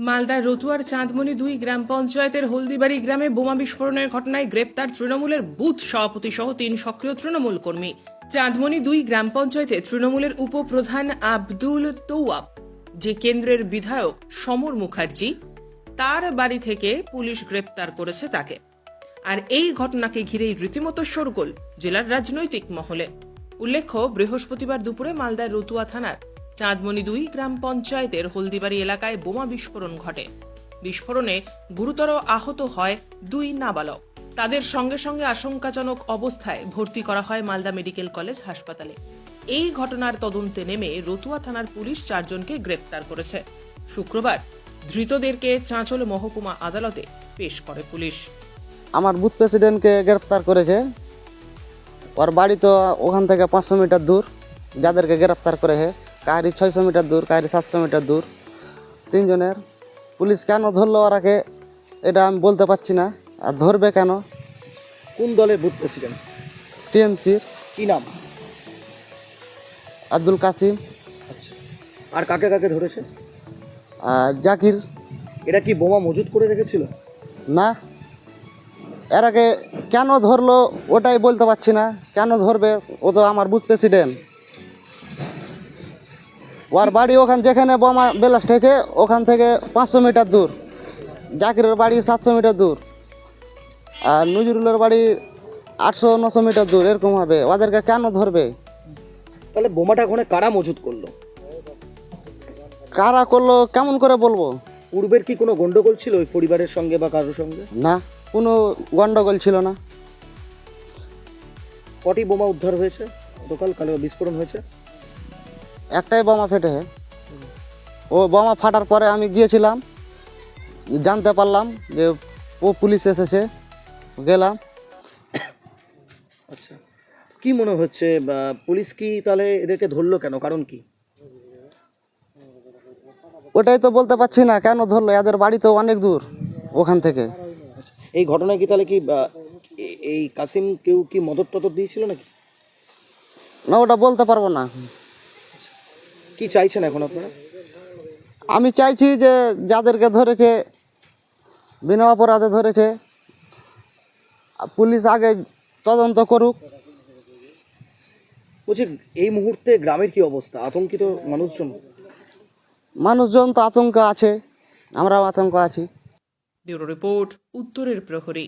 মালদার রতুয়ার চাঁদমণি 2 গ্রাম পঞ্চায়েতের হলদিবাড়ি গ্রামে বোমা বিস্ফোরণের ঘটনায় গ্রেপ্তার তৃণমূলের বুথ সভাপতি সহ 3 সক্রিয় তৃণমূল কর্মী। চাঁদমণি 2 গ্রাম পঞ্চায়েতে তৃণমূলের উপপ্রধান আব্দুল তৌয়াব, যে কেন্দ্রের বিধায়ক সমর মুখার্জি, তার বাড়ি থেকে পুলিশ গ্রেপ্তার করেছে তাকে। আর এই ঘটনাকে ঘিরেই রীতিমতো শোরগোল জেলার রাজনৈতিক মহলে। উল্লেখ্য, বৃহস্পতিবার দুপুরে মালদার রতুয়া থানার চাঁদমণি 2 গ্রাম পঞ্চায়েতের হলদিবাড়ি এলাকায় বোমা বিস্ফোরণ ঘটে। বিস্ফোরণে গুরুতর আহত হয় 2 নাবালক। তাদের সঙ্গে সঙ্গে আশঙ্কাজনক অবস্থায় ভর্তি করা হয় মালদা মেডিকেল কলেজ হাসপাতালে। এই ঘটনার তদন্তে নেমে রতুয়া থানার পুলিশ 4 জনকে গ্রেপ্তার করেছে। শুক্রবার ধৃতদেরকে চাঁচল মহকুমা আদালতে পেশ করে পুলিশ। আমার বুথ প্রেসিডেন্টকে গ্রেপ্তার করেছে। ওর বাড়ি তো ওখান থেকে 500 মিটার দূর। যাদেরকে গ্রেপ্তার করেছে কাহারি 600 মিটার দূর, কাহারি 700 মিটার দূর। 3 জনের। পুলিশ কেন ধরলো ওরাকে এটা আমি বলতে পারছি না। আর ধরবে কেন? কোন দলের বুথ প্রেসিডেন্ট? টিএমসির কি নাম? আব্দুল কাসিম, আচ্ছা, আর কাকে কাকে ধরেছে? জাকির। এরা কি বোমা মজুত করে রেখেছিল? না, এরাকে কেন ধরলো ওটাই বলতে পারছি না। কেন ধরবে? ও তো আমার বুথ প্রেসিডেন্ট। ওর বাড়ি ওখান যেখানে বোমা ব্লাস্ট হয়েছে ওখান থেকে 500 মিটার দূর। জাকিরের বাড়ি 700 মিটার দূর। আর নজরুলের বাড়ি 800-900 মিটার দূর। এরকম হবে। ওদেরকে কেন ধরবে? তাহলে বোমাটা ওখানে কারা মজুত করলো? কারা করলো কেমন করে বলবো? পূর্বের কি কোনো গন্ডগোল ছিল ওই পরিবারের সঙ্গে বা কারোর সঙ্গে? না, কোনো গন্ডগোল ছিল না। কটি বোমা উদ্ধার হয়েছে গতকাল? কালো বিস্ফোরণ হয়েছে? একটাই বোমা ফেটেছে। ও বোমা ফাটার পরে আমি গিয়েছিলাম, জানতে পারলাম যে ও পুলিশ এসেছে, গেলাম। আচ্ছা, কি মনে হচ্ছে পুলিশ কি তাহলে এদেরকে ধরলো কেন? কারণ কি? ওটাই তো বলতে পারছি না কেন ধরলো। এদের বাড়ি তো অনেক দূর ওখান থেকে। এই ঘটনায় কি তাহলে কি এই কাসিম কেউ কি মদত টদত দিয়েছিল নাকি? না, ওটা বলতে পারবো না। কি চাইছেন এখন আপনারা? আমি চাইছি যে যাদেরকে ধরেছে বিনা অপরাধে ধরেছে, পুলিশ আগে তদন্ত করুক। বলছি, এই মুহূর্তে গ্রামের কি অবস্থা? আতঙ্কিত মানুষজন? মানুষজন তো আতঙ্ক আছে, আমরাও আতঙ্ক আছি। ব্যুরো রিপোর্ট, উত্তরের প্রহরী।